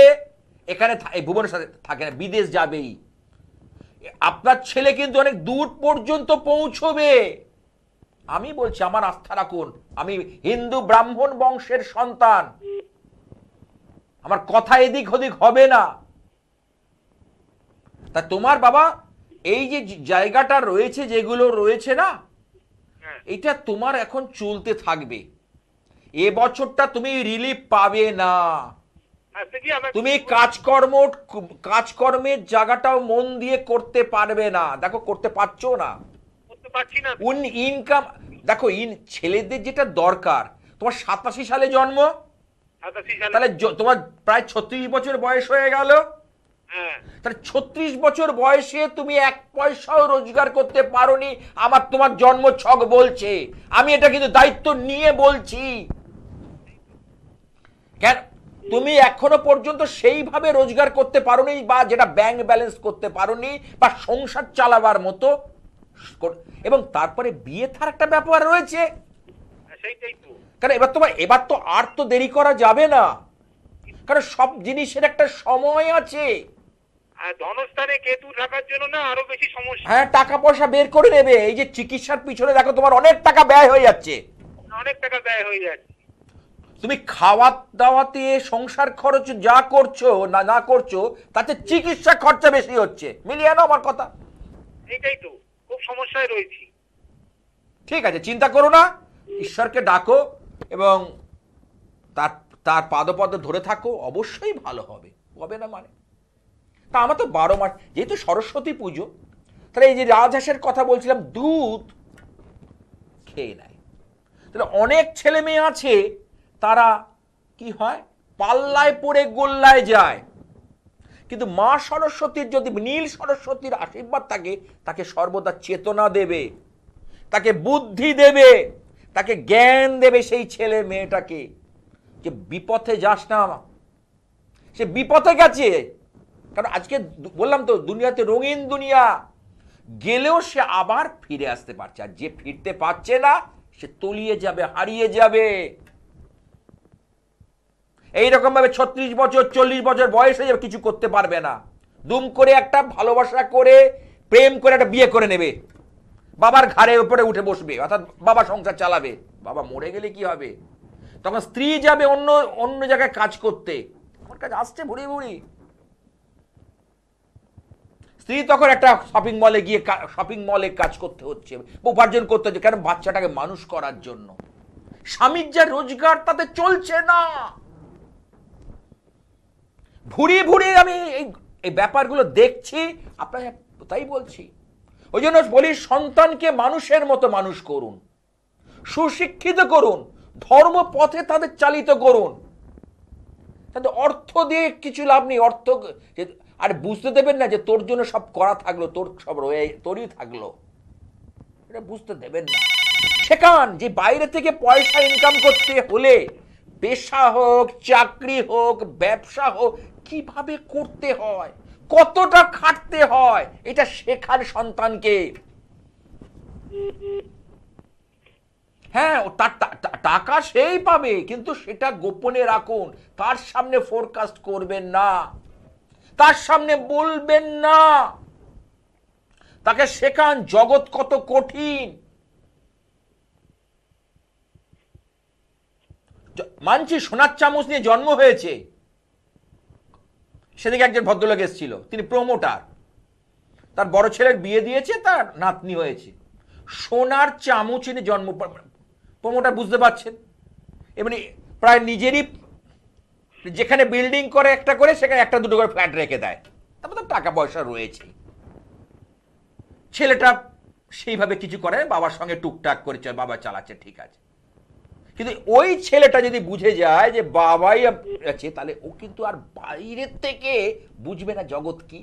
এখানে ভুবনেশ্বরে থাকে না, বিদেশ যাবেই, আপনার ছেলে কিন্তু অনেক দূর পর্যন্ত পৌঁছবে। আমি বলছি আমার আস্থা রাখুন, আমি হিন্দু ব্রাহ্মণ বংশের সন্তান, আমার কথা এদিক ওদিক হবে না। তা তোমার বাবা এই যে জায়গাটা রয়েছে, যেগুলো রয়েছে না, এটা তোমার এখন চলতে থাকবে, এ বছরটা তুমি রিলিফ পাবে না। আজকে কি আমার তুমি কাজকর্মের জায়গাটাও মন দিয়ে করতে পারবে না, দেখো করতে পারছো না। করতে পারছি না। ইনকাম দেখো, ছেলেদের যেটা দরকার, তোমার 87 সালে জন্ম, 87 সালে। তাহলে তোমার প্রায় 36 বছর বয়স হয়ে গেল। হ্যাঁ, তাহলে 36 বছর বয়সে তুমি 1 পয়সাও রোজগার করতে পারোনি, তোমার জন্ম ছক বলছে। আমি এটা কিন্তু দায়িত্ব নিয়ে বলছি। কেন তুমি এখনো পর্যন্ত সেইভাবে রোজগার করতে পারোনি, বা যেটা ব্যাংক ব্যালেন্স করতে পারোনি, বা সংসার চালাবার মতো। এবং তারপরে বিয়ে থার একটা ব্যাপার রয়েছে। সেইটাই তো। কারণ এবার তো আর তো দেরি করা যাবে না, কারণ সব জিনিসের একটা সময় আছে। আর ধনস্থানে কেতু থাকার জন্য না আরো বেশি সমস্যা। হ্যাঁ, টাকা পয়সা বের করে নেবে। এই যে চিকিৎসার পিছনে দেখো তোমার অনেক টাকা ব্যয় হয়ে যাচ্ছে। অনেক টাকা ব্যয় হয়ে যাচ্ছে। তুমি খাওয়া দাওয়াতে সংসার খরচ যা করছো না করছো, তাতে চিকিৎসা খরচা বেশি হচ্ছে। মিলিয়ে নাও আমার কথা। এইটাই তো, খুব সমস্যায় রয়েছি। ঠিক আছে, চিন্তা করো না, ঈশ্বরকে ডাকো এবং তার তার পাদপদ্ম ধরে থাকো, অবশ্যই ভালো হবে। হবে না মানে? তা আমার তো 12 মাস, যেহেতু সরস্বতী পুজো, তাহলে এই যে রাজহাঁসের কথা বলছিলাম, দুধ খেয়ে নেয়। তাহলে অনেক ছেলে মেয়ে আছে, তারা কি হয়, পাল্লায় পড়ে গোল্লায় যায়। কিন্তু মা সরস্বতীর যদি, নীল সরস্বতীর আশীর্বাদ থাকে, তাকে সর্বদা চেতনা দেবে, তাকে বুদ্ধি দেবে, তাকে জ্ঞান দেবে সেই ছেলে মেয়েটাকে, যে বিপথে যাস না। সে বিপথে গেছে, কারণ আজকে বললাম তো, দুনিয়াতে রঙিন দুনিয়া, গেলেও সে আবার ফিরে আসতে পারছে। আর যে ফিরতে পারছে না, সে তলিয়ে যাবে, হারিয়ে যাবে। এইরকম ভাবে 36 বছর 40 বছর বয়স হয়ে যাবে, কিছু করতে পারবে না। দুম করে একটা ভালোবাসা করে, প্রেম করে একটা বিয়ে করে নেবে, বাবার ঘাড়ের উপরে উঠে বসবে, অর্থাৎ বাবা সংসার চালাবে। বাবা মরে গেলে কি হবে? তখন স্ত্রী যাবে অন্য অন্য জায়গায় কাজ করতে। আমার কাছে আসছে ভুড়ি ভুড়ি স্ত্রী, তখন একটা শপিং মলে কাজ করতে হচ্ছে, উপার্জন করতে হচ্ছে, কেন? বাচ্চাটাকে মানুষ করার জন্য। স্বামীর যা রোজগার, তাতে চলছে না। ভুড়ি ভুড়ি আমি এই ব্যাপারগুলো দেখছি, আপনাকে তাই বলছি। ওই জন্য বলি, সন্তানকে মানুষের মতো মানুষ করুন, সুশিক্ষিত করুন, ধর্ম পথে তাদের চালিত করুন। তাদের অর্থ দিয়ে কিছু লাভ নেই। অর্থ আর বুঝতে দেবেন না যে তোর জন্য সব করা থাকলো, তোর সব তোরই থাকলো, এটা বুঝতে দেবেন না। শেখান যে বাইরে থেকে পয়সা ইনকাম করতে হলে, পেশা হোক, চাকরি হোক, ব্যবসা হোক, কিভাবে করতে হয়, কতটা খাটতে হয়, এটা শেখার সন্তানকে। হ্যাঁ, তার টাকা সেই পাবে, কিন্তু সেটা গোপনে রাখুন। তার সামনে ফোরকাস্ট করবেন না, তার সামনে বলবেন না। তাকে শেখান জগৎ কত কঠিন। মানছি সোনার চামচ নিয়ে জন্ম হয়েছে। সেদিকে একজন ভদ্রলোক এসেছিল, তিনি প্রমোটার, তার বড় ছেলের বিয়ে দিয়েছে, তার নাতনি হয়েছে। সোনার চামচ নিয়ে জন্ম, প্রমোটার, বুঝতে পারছেন? এমনি প্রায় নিজেরই, যেখানে বিল্ডিং করে একটা করে, সেখানে একটা দুটো করে ফ্ল্যাট রেখে দেয়। তারপর তো টাকা পয়সা রয়েছে। ছেলেটা সেইভাবে কিছু করে, বাবার সঙ্গে টুকটাক করে বাবা চালাচ্ছে, ঠিক আছে। কিন্তু ওই ছেলেটা যদি বুঝে যায় যে বাবাই আছে, তাহলে ও কিন্তু আর বাইরের থেকে বুঝবে না জগৎ কি,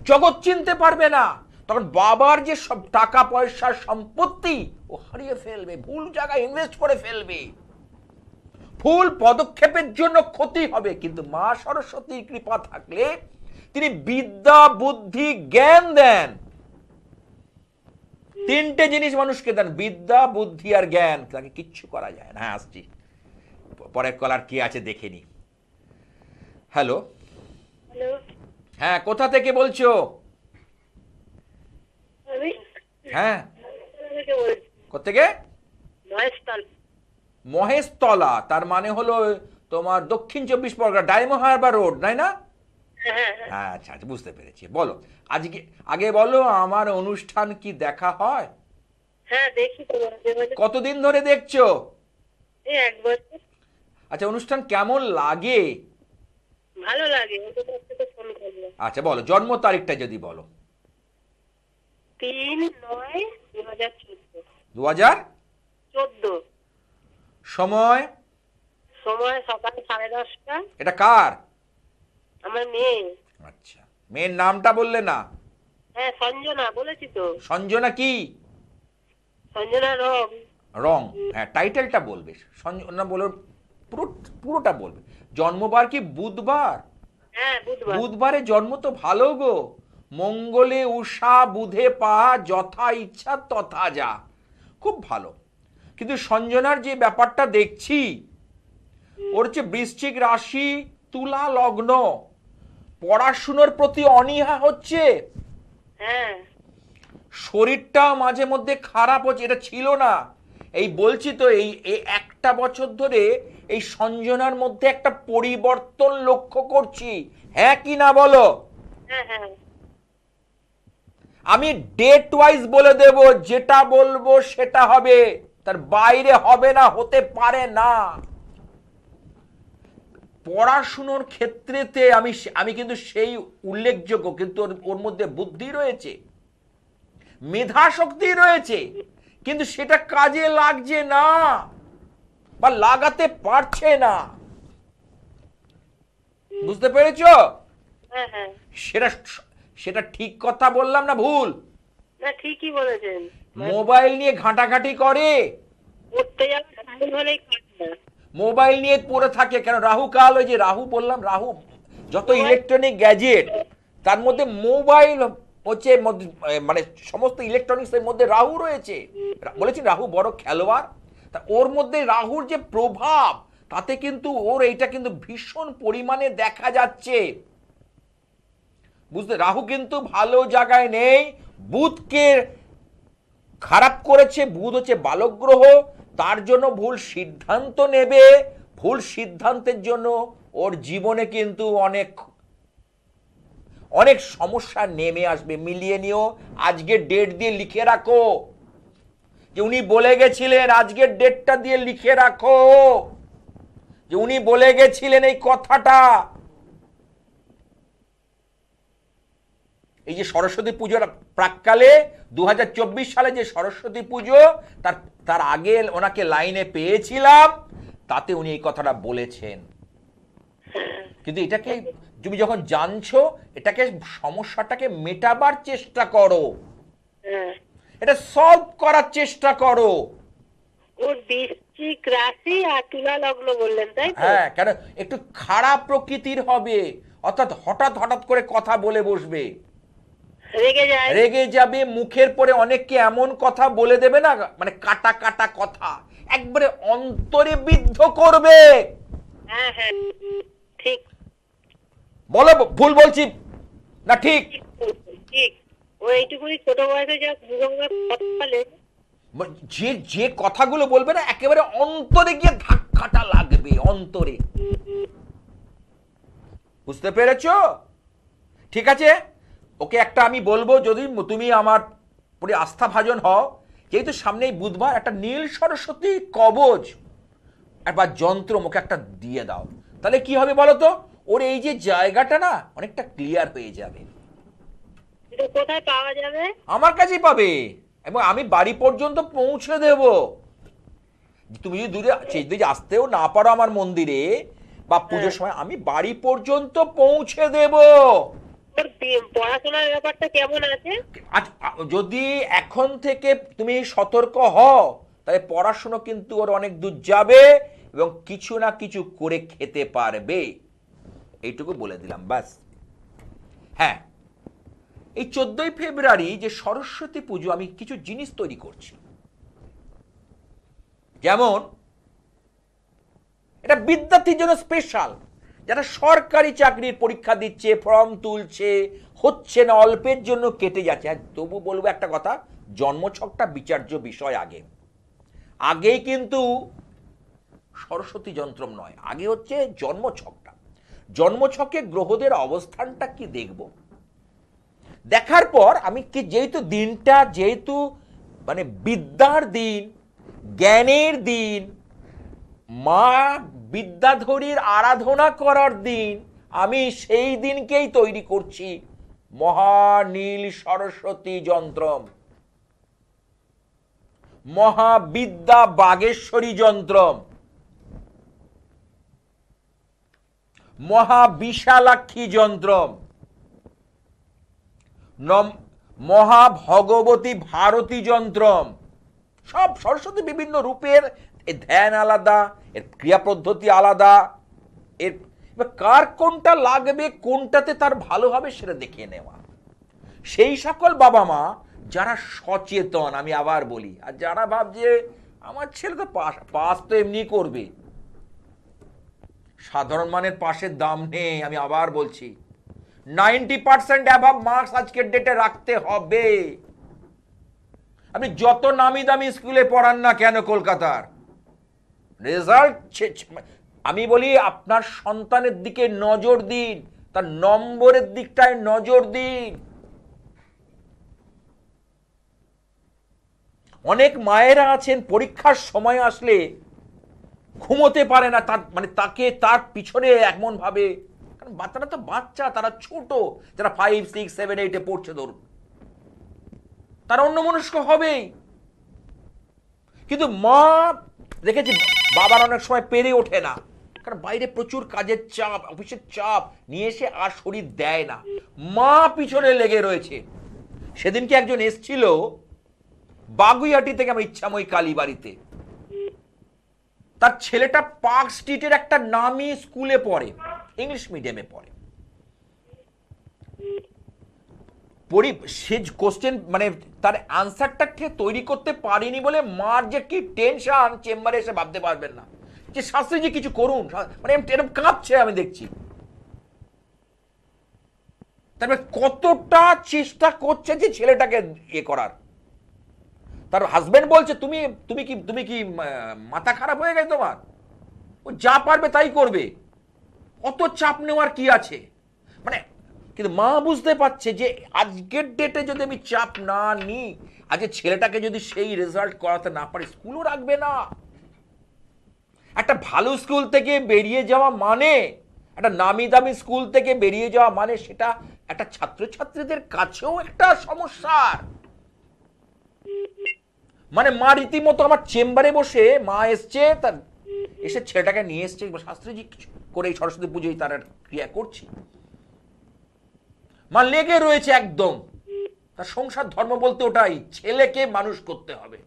জগৎ চিনতে পারবে না। তখন বাবার যে সব টাকা পয়সা সম্পত্তি ও হারিয়ে ফেলবে, ভুল জায়গায় ইনভেস্ট করে ফেলবে, ভুল পদক্ষেপের জন্য ক্ষতি হবে। কিন্তু মা সরস্বতীর কৃপা থাকলে তিনি বিদ্যা, বুদ্ধি, জ্ঞান দেন। 3টে জিনিস মানুষকে দেন, বিদ্যা, বুদ্ধি আর জ্ঞান। তাকে কিচ্ছু করা যায় না। হ্যাঁ, আসছি, পরের কলার কি আছে দেখে নি। হ্যালো, হ্যাঁ, কোথা থেকে বলছো? হ্যাঁ, কোথেকে? মহেশতলা, তার মানে হলো তোমার দক্ষিণ 24 পরগনা, ডায়মন্ড হারবার রোড, তাই না? হ্যাঁ, আচ্ছা আচ্ছা, বুঝতে পেরেছি। বলো, আগে বলো, আমার অনুষ্ঠান কি দেখা হয়? হ্যাঁ, দেখি তো। কতদিন ধরে দেখছো? এই 1 বছর। আচ্ছা, অনুষ্ঠান কেমন লাগে? ভালো লাগে, ফোন করবো। আচ্ছা বলো, জন্ম তারিখটা যদি বলো। 3/9/2014। 2014। সময়? সময় সকাল 10:30টা। এটা কার? আমার মেয়ে। আচ্ছা, মেয়ের নামটা বললে না? হ্যাঁ, সঞ্জনা বলেছি তো। সঞ্জনা কি? সঞ্জনা রং। রং, হ্যাঁ, টাইটেলটা বলবে। সঞ্জনা বলে পুরোটা বলবে। জন্মবার কি বুধবার? হ্যাঁ, বুধবার। বুধবারে জন্ম তো ভালো গো। মঙ্গলে উষা বুধে পা, যথা ইচ্ছা তথা যা। খুব ভালো। কিন্তু সঞ্জনার যে ব্যাপারটা দেখছি, ওর হচ্ছে বৃশ্চিক রাশি, তুলা লগ্ন, পড়াশুনোর প্রতি অনীহা হচ্ছে। হ্যাঁ। শরীরটা মাঝে মধ্যে খারাপ হচ্ছে, এটা ছিল না। এই বলছি তো, এই একটা বছর ধরে এই সঞ্জনার মধ্যে একটা পরিবর্তন লক্ষ্য করছি। হ্যাঁ কি না বলো? হ্যাঁ হ্যাঁ। আমি ডেট ওয়াইজ বলে দেব, যেটা বলবো সেটা হবে, তার বাইরে হবে না, হতে পারে না। পড়াশুনোর ক্ষেত্রেতে আমি কিন্তু সেই উল্লেখযোগ্য, কিন্তু ওর মধ্যে বুদ্ধি রয়েছে, মেধা শক্তি রয়েছে, কিন্তু সেটা কাজে লাগছে না বা লাগাতে পারছে না। বুঝতে পেরেছো? হ্যাঁ হ্যাঁ। সেটা সেটা ঠিক কথা বললাম না ভুল? না, ঠিকই বলেছেন। মোবাইল নিয়ে ঘাঁটাঘাঁটি করে, পড়তে যাবে টাইম হলেই কাটে না। মোবাইল নিয়ে পড়ে থাকে। কেন? রাহু কাল, ওই যে রাহু বললাম, রাহু যত ইলেকট্রনিক গ্যাজেট তার মধ্যে মোবাইল হচ্ছে, মানে সমস্ত ইলেকট্রনিক্স এর মধ্যে রাহু রয়েছে। বলেছি রাহু বড় খেলোয়াড়। তা ওর মধ্যে রাহুর যে প্রভাব, তাতে কিন্তু ওর এইটা কিন্তু ভীষণ পরিমাণে দেখা যাচ্ছে। বুঝতে, রাহু কিন্তু ভালো জায়গায় নেই, বুধকে খারাপ করেছে। বুধ হচ্ছে বালক গ্রহ, তার জন্য ভুল সিদ্ধান্ত নেবে। ভুল সিদ্ধান্তের জন্য ওর জীবনে কিন্তু অনেক অনেক সমস্যা নেমে আসবে। মিলিয়ে নিও, আজকের ডেট দিয়ে লিখে রাখো যে উনি বলে গেছিলেন, আজকের ডেটটা দিয়ে লিখে রাখো যে উনি বলে গেছিলেন এই কথাটা। এই যে সরস্বতী পুজোর প্রাককালে 2024 সালে যে সরস্বতী পুজো, তার আগে ওনাকে লাইনে পেয়েছিলাম, তাতে উনি এই কথাটা বলেছেন। কিন্তু এটাকে তুমি যখন জানছো, এটাকে সমস্যাটাকে মেটাবার চেষ্টা করো, এটা সলভ করার চেষ্টা করো। ওর বৃশ্চিক রাশি আর তুলা লগ্ন বললেন, তাই তো? হ্যাঁ, কেন একটু খারাপ প্রকৃতির হবে, অর্থাৎ হঠাৎ হঠাৎ করে কথা বলে বসবে, রেগে যাবে, মুখের পরে অনেককে এমন কথা বলে দেবে না, মানে কাটা কাটা কথা, একবারে অন্তরে বিদ্ধ করবে। হ্যাঁ হ্যাঁ, ঠিক বলো, ভুল বলছি না ঠিক? ঠিক। ও এইটুকুনি ছোট বয়সে যা বলে, যে যে কথাগুলো বলবে না, একেবারে অন্তরে গিয়ে ধাক্কাটা লাগবে, অন্তরে। বুঝতে পেরেছো? ঠিক আছে, ওকে একটা আমি বলবো, যদি তুমি আমার পুরো আস্থাভাজন হও, যেহেতু সামনেই বুধবার, একটা নীল সরস্বতী কবচ একবার যন্ত্র মুখে একটা দিয়ে দাও। তাহলে কি হবে বলো তো, ওর এই যে জায়গাটা না অনেকটা ক্লিয়ার হয়ে যাবে। কোথায় পাওয়া যাবে? আমার কাছেই পাবে, এবং আমি বাড়ি পর্যন্ত পৌঁছে দেব। তুমি যদি দূরে আসতেও না পারো আমার মন্দিরে বা পুজোর সময়, আমি বাড়ি পর্যন্ত পৌঁছে দেব। পড়াশোনার ব্যাপারটা কেমন আছে? যদি এখন থেকে তুমি সতর্ক হও, তাহলে পড়াশোনা কিন্তু ওর অনেক দূর যাবে এবং কিছু না কিছু করে খেতে পারবে। এইটুকু বলে দিলাম, ব্যাস। হ্যাঁ, এই 14ই ফেব্রুয়ারি যে সরস্বতী পুজো, আমি কিছু জিনিস তৈরি করছি। যেমন এটা বিদ্যার্থীর জন্য স্পেশাল, যারা সরকারি চাকরির পরীক্ষা দিচ্ছে, ফর্ম তুলছে, হচ্ছে না, অল্পের জন্য কেটে যাচ্ছে। আর তবু বলবো একটা কথা, জন্মছকটা বিচার্য বিষয়। আগেই কিন্তু সরস্বতী যন্ত্রম নয়, আগে হচ্ছে জন্মছকটা। জন্মছকে গ্রহদের অবস্থানটা কি দেখব, দেখার পর আমি কি, যেহেতু দিনটা যেহেতু মানে বিদ্যার দিন, জ্ঞানের দিন, মা বিদ্যাধরীর আরাধনা করার দিন আমি সেই দিনকেই তৈরি করছি মহানীল সরস্বতী যন্ত্রম, মহাবিদ্যা বাগেশ্বরী যন্ত্রম, মহাবিশালাক্ষী যন্ত্রম, মহাভগবতী ভারতী যন্ত্রম। সব সরস্বতী বিভিন্ন রূপের, এর ধ্যান আলাদা, এর ক্রিয়া পদ্ধতি আলাদা, এর কার কোনটা লাগবে, কোনটাতে তার ভালো হবে সেটা দেখিয়ে নেওয়া। সেই সকল বাবা মা যারা সচেতন, আমি আবার বলি, আর যারা ভাবছে আমার ছেলে তো পাস তো এমনি করবে, সাধারণ মানের পাশের দাম নেই, আমি আবার বলছি 90% অ্যাভাব মার্কস আজকের ডেটে রাখতে হবে। আপনি যত নামি দামি স্কুলে পড়ান না কেন কলকাতার, রেজাল্ট, আমি বলি আপনার সন্তানের দিকে নজর দিন, তার নম্বরের দিকটায় নজর দিন। অনেক মায়েরা আছেন পরীক্ষার সময় আসলে ঘুমোতে পারে না, তার মানে তাকে তার পিছনে এমন ভাবে, কারণ বাচ্চারা তো বাচ্চা, তারা ছোট, যারা 5, 6, 7, 8 পড়ছে ধরুন, তারা অন্যমনস্ক হবেই। কিন্তু মা দেখেছি বাবার অনেক সময় পেরে ওঠে না, কারণ বাইরে প্রচুর কাজের চাপ, অফিসের চাপ নিয়ে এসে আর শরীর দেয় না, মা পিছনে লেগে রয়েছে। সেদিনকে একজন এসছিল বাগুইয়াটি থেকে আমার ইচ্ছাময়ী কালীবাড়িতে, তার ছেলেটা পার্ক স্ট্রিটের একটা নামি স্কুলে পড়ে, ইংলিশ মিডিয়ামে পড়ে। সে কোশ্চেন মানে তার আনসারটা ঠিক তৈরি করতে পারিনি বলে মার যে কি টেনশন, চেম্বারে এসে ভাবতে পারবেন না, যে শাস্ত্রীজি কিছু করুন, মানে এরকম কাঁপছে আমি দেখছি। তারপরে কতটা চেষ্টা করছে যে ছেলেটাকে ইয়ে করার। তার হাজবেন্ড বলছে তুমি তুমি কি তুমি কি মাথা খারাপ হয়ে গেছে তোমার, ও যা পারবে তাই করবে, অত চাপ নেওয়ার কি আছে। মানে কিন্তু মা বুঝতে পারছে যে আজকের ডেটে যদি আমি চাপ না নিই, আজকে ছেলেটাকে যদি সেই রেজাল্ট করাতে না পারি, স্কুলও রাখবে না। একটা ভালো স্কুল থেকে বেরিয়ে যাওয়া মানে, একটা নামি দামি স্কুল থেকে বেরিয়ে যাওয়া মানে, সেটা একটা ছাত্রছাত্রীদের কাছেও একটা সমস্যার। মানে মা রীতিমতো আমার চেম্বারে বসে, মা এসছে, তার এসে ছেলেটাকে নিয়ে এসছে, শাস্ত্রীজি করে এই সরস্বতী পুজোয় তার ক্রিয়া করছি, মা লেগে রয়েছে একদম। তার সংসার ধর্ম বলতে ওটাই, ছেলেকে মানুষ করতে হবে।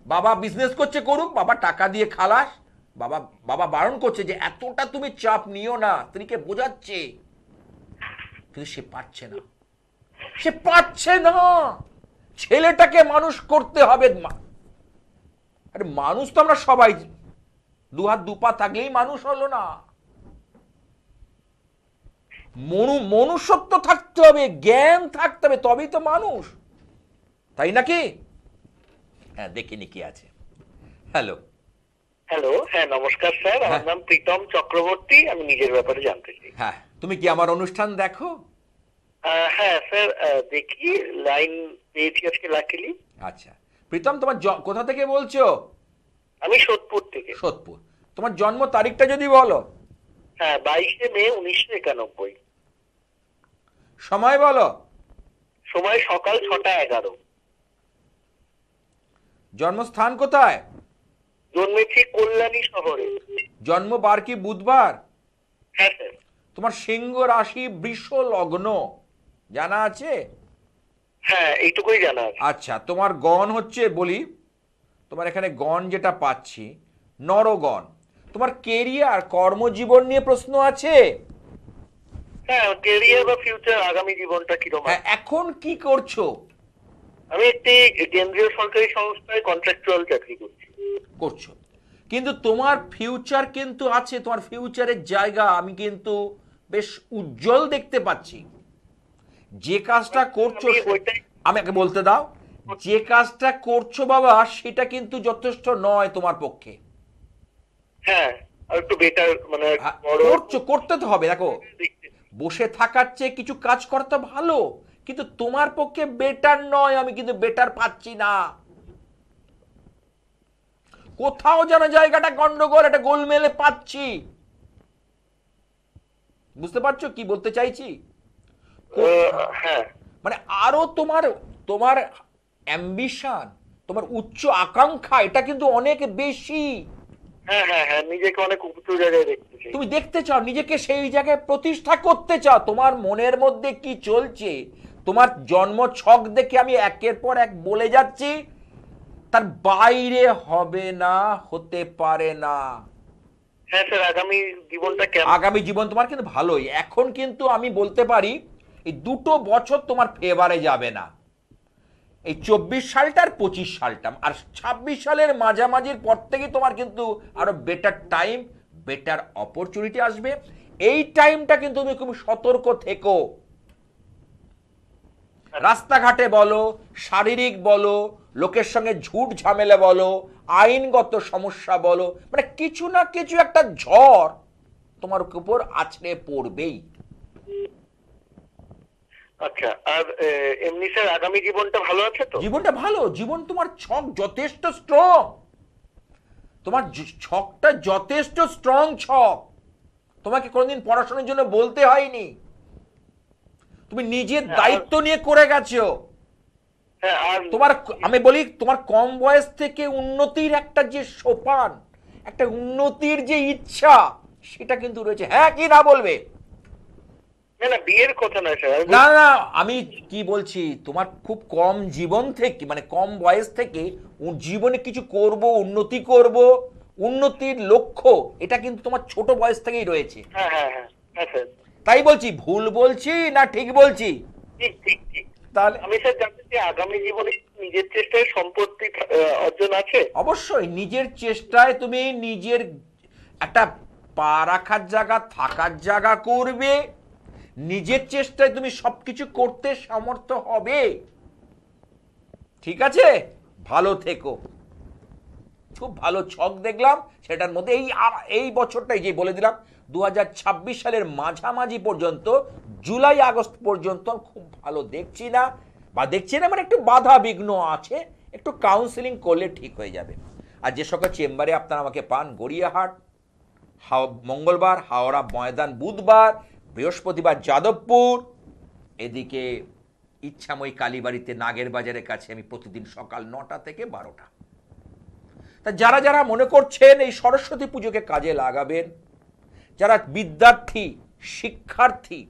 বাবা বিজনেস করছে করুক, বাবা টাকা দিয়ে খালাস, বাবা বাবা বারণ করছে যে এতটা তুমি চাপ নিও না, স্ত্রীকে বোঝাচ্ছে, কিন্তু সে পারছে না, সে পারছে না। ছেলেটাকে মানুষ করতে হবে। আরে মানুষ তো আমরা সবাই, দু হাত দু পা থাকলেই মানুষ হলো না, মনুষ্যত্ব থাকতে হবে, জ্ঞান থাকতে হবে, তবেই তো মানুষ, তাই নাকি? হ্যাঁ, দেখিনি কি আছে। হ্যালো হ্যালো, হ্যাঁ নমস্কার স্যার, আমার নাম প্রীতম চক্রবর্তী, আমি নিজের ব্যাপারে জানতে চাই। হ্যাঁ, তুমি কি আমার অনুষ্ঠান দেখো? হ্যাঁ স্যার, দেখি, লাইন পেয়েছি আজকে লাকিলি। আচ্ছা প্রীতম, তোমার কোথা থেকে বলছো? আমি সোদপুর থেকে। সোদপুর। তোমার জন্ম তারিখটা যদি বলো। হ্যাঁ, 22শে মে 1991। সময় বলো। সময় সকাল 6:11। জন্মস্থান কোথায়? জন্মেছি কল্যাণী শহরে। জন্মবার কি বুধবার? হ্যাঁ স্যার। তোমার সিংহ রাশি, বৃষ লগ্ন, জানা আছে? হ্যাঁ, এইটুকুই জানা আছে। আচ্ছা, তোমার গণ হচ্ছে বলি, তোমার এখানে গণ যেটা পাচ্ছি নরগণ। তোমার কেরিয়ার, কর্মজীবন নিয়ে প্রশ্ন আছে? হ্যাঁ, ক্যারিয়ার বা ফিউচার, আগামী জীবনটা কিরকম? হ্যাঁ, এখন কি করছো? আমি একটি কেন্দ্রীয় সরকারি সংস্থায় কন্ট্রাকচুয়াল চাকরি করছো, কিন্তু তোমার ফিউচার কিন্তু আছে, তোমার ফিউচারের জায়গা আমি কিন্তু বেশ উজ্জ্বল দেখতে পাচ্ছি। যে কাজটা করছো, আমাকে বলতে দাও, যে কাজটা করছো বাবা, সেটা কিন্তু যথেষ্ট নয় তোমার পক্ষে। হ্যাঁ, আর একটু বেটার, মানে করতে তো হবে। দেখো, বসে থাকার চেয়ে কিছু কাজ করতে ভালো, কিন্তু তোমার পক্ষে বেটার নয়, আমি কিন্তু বেটার পাচ্ছি না। কোথাও যেন জায়গাটা গন্ডগোল, একটা গোলমেলে পাচ্ছি। বুঝতে পারছো কি বলতে চাইছি? হ্যাঁ, মানে আরো তোমার তোমার অ্যাম্বিশন, তোমার উচ্চ আকাঙ্ক্ষা এটা কিন্তু অনেক বেশি। হ্যাঁ, হ্যাঁ, হ্যাঁ, নিজেকে অনেক উঁচু জায়গায় দেখতেছি। তুমি দেখতে চাও, নিজেকে সেই জায়গায় প্রতিষ্ঠা করতে চাও। তোমার মনের মধ্যে কি চলছে, তোমার জন্ম ছক দেখে আমি একের পর এক বলে যাচ্ছি, তার বাইরে হবে না, হতে পারে না। হ্যাঁ স্যার, আগামী জীবনটা কেমন? আগামী জীবন তোমার কিন্তু ভালোই। এখন কিন্তু আমি বলতে পারি এই 2 বছর তোমার ফেভারে যাবে না, এই 24 সালটা আর 25 সালটা, আর 26 সালের মাঝামাঝির পর থেকে তোমার কিন্তু আরো বেটার টাইম, বেটার অপরচুনিটি আসবে। এই টাইমটা কিন্তু তুমি খুব সতর্ক থেকো। রাস্তাঘাটে বলো, শারীরিক বলো, লোকের সঙ্গে ঝুট ঝামেলা বলো, আইনগত সমস্যা বলো, মানে কিছু না কিছু একটা ঝড় তোমার উপর আছড়ে পড়বেই। আচ্ছা, আর এমনি স্যার আগামী জীবনটা ভালো আছে তো? জীবনটা ভালো, জীবন তোমার ছক যথেষ্ট স্ট্রং, তোমার ছকটা যথেষ্ট স্ট্রং ছক। তোমাকে কোনোদিন পড়াশোনার জন্য বলতে হয়নি, তুমি নিজের দায়িত্ব নিয়ে করে গেছো। তোমার আমি বলি তোমার কম বয়স থেকে উন্নতির একটা যে সোপান, একটা উন্নতির যে ইচ্ছা, সেটা কিন্তু রয়েছে। হ্যাঁ কি না বলবে? না, বিয়ের কথা নয় স্যার। না না, আমি কি বলছি, তোমার খুব কম জীবন থেকে, মানে কম বয়স থেকে জীবনে কিছু করব, উন্নতি করব, উন্নতির লক্ষ্য, এটা কিন্তু তোমার ছোট বয়স থেকেই রয়েছে। হ্যাঁ, হ্যাঁ, হ্যাঁ, হ্যাঁ স্যার। তাই বলছি, ভুল বলছি না ঠিক বলছি? ঠিক ঠিক ঠিক। তাহলে আমি স্যার জানতে চাই, আগামী জীবনে নিজের চেষ্টায় সম্পত্তি অর্জন আছে? অবশ্যই নিজের চেষ্টায় তুমি নিজের একটা পা রাখার জায়গা, থাকার জায়গা করবে। নিজের চেষ্টায় তুমি সবকিছু করতে সমর্থ হবে। ঠিক আছে, ভালো থেকো। খুব ভালো ছক দেখলাম, সেটার মধ্যে এই বছরটাই যে বলে দিলাম 2026 সালের মাঝামাঝি পর্যন্ত, জুলাই আগস্ট পর্যন্ত খুব ভালো দেখছি না, বা দেখছি না মানে একটু বাধা বিঘ্ন আছে, একটু কাউন্সিলিং করলে ঠিক হয়ে যাবে। আর যে সকল চেম্বারে আপনারা আমাকে পান, গড়িয়াহাট মঙ্গলবার, হাওড়া ময়দান বুধবার, বৃহস্পতিবার যাদবপুর, এদিকে ইচ্ছাময়ী কালীবাড়িতে নাগের বাজারের কাছে আমি প্রতিদিন সকাল 9টা থেকে 12টা। তা যারা যারা মনে করছেন এই সরস্বতী পুজোকে কাজে লাগাবেন, যারা বিদ্যার্থী, শিক্ষার্থী,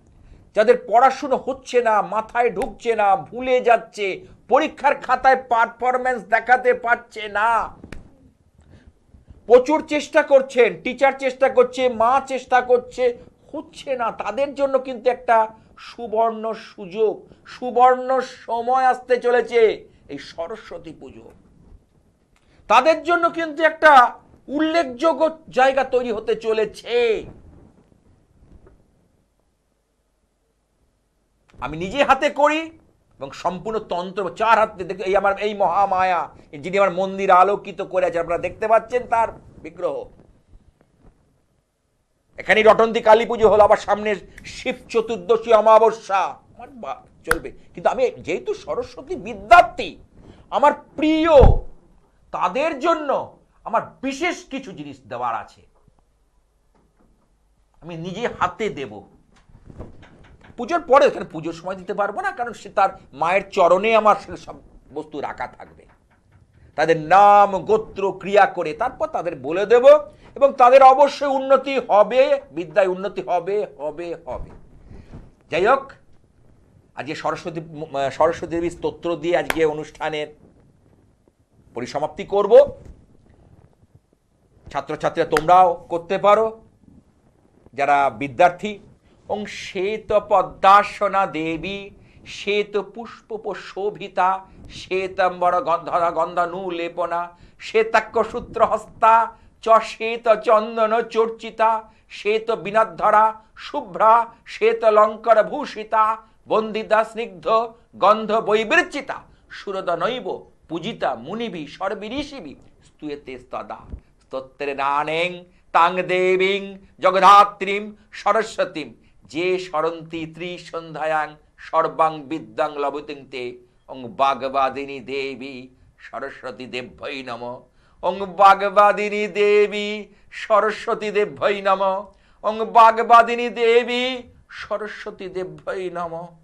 যাদের পড়াশুনো হচ্ছে না, মাথায় ঢুকছে না, ভুলে যাচ্ছে, পরীক্ষার খাতায় পারফরম্যান্স দেখাতে পারছে না, প্রচুর চেষ্টা করছেন, টিচার চেষ্টা করছে, মা চেষ্টা করছে, হচ্ছে না, তাদের জন্য কিন্তু একটা সুবর্ণ সুযোগ, সুবর্ণ সময় আসতে চলেছে এই সরস্বতী পুজো। তাদের জন্য কিন্তু একটা উল্লেখযোগ্য জায়গা তৈরি হতে চলেছে। আমি নিজে হাতে করি এবং সম্পূর্ণ তন্ত্র 4 হাতে দেখে, এই আমার এই মহামায়া, যিনি আমার মন্দির আলোকিত করে আছে, আপনারা দেখতে পাচ্ছেন তার বিগ্রহ। এখানে রটন্তী কালী পুজো হলো, আবার সামনে শিব চতুর্দশী অমাবস্যা, আমার চলবে। কিন্তু আমি যেহেতু সরস্বতী বিদ্যার্থী, আমার প্রিয়, তাদের জন্য আমার বিশেষ কিছু জিনিস দেওয়ার আছে, আমি নিজে হাতে দেব। পুজোর পরে, এখানে পুজোর সময় দিতে পারবো না, কারণ সে তার মায়ের চরণে আমার সব বস্তু রাখা থাকবে। তাদের নাম গোত্র ক্রিয়া করে তারপর তাদের বলে দেব, এবং তাদের অবশ্যই উন্নতি হবে, বিদ্যায় উন্নতি হবে হবে হবে। যাই হোক, আজকে সরস্বতী দেবীর স্তোত্র দিয়ে আজকে অনুষ্ঠানের পরিসমাপ্তি করব। ছাত্রছাত্রীরা তোমরাও করতে পারো যারা বিদ্যার্থী। ওং শ্বেত পদ্মাসনা দেবী শ্বেত পুষ্প শোভিতা শ্বেতাম্বর গন্ধানু লেপনা শ্বেতাক্ষ সূত্র হস্তা চ শ্বেত চন্দন চর্চিতা শ্বেত বিনাধরা শুভ্রা শ্বেত লঙ্কর ভূষিতা বন্দিতা স্নিগ্ধ গন্ধ বৈবৃচিতা সুরদ নৈব পূজিতা মুনিভি সর্বিঋষিভি স্তুয়তে স্তদা স্তোত্রে নানেং তাং দেবীং জগধাত্রীম সরস্বতীম যে সরন্তি ত্রিসন্ধ্যায়াং সর্বাং বিদ্যাং লবতিং তে অং বাগবাদিনী দেবী সরস্বতী দেব্যই নমঃ। ওং বাগবাদিনী দেবী সরস্বতী দেব্যই নমঃ, ওং বাগবাদিনী দেবী সরস্বতী দেব্যই নমঃ।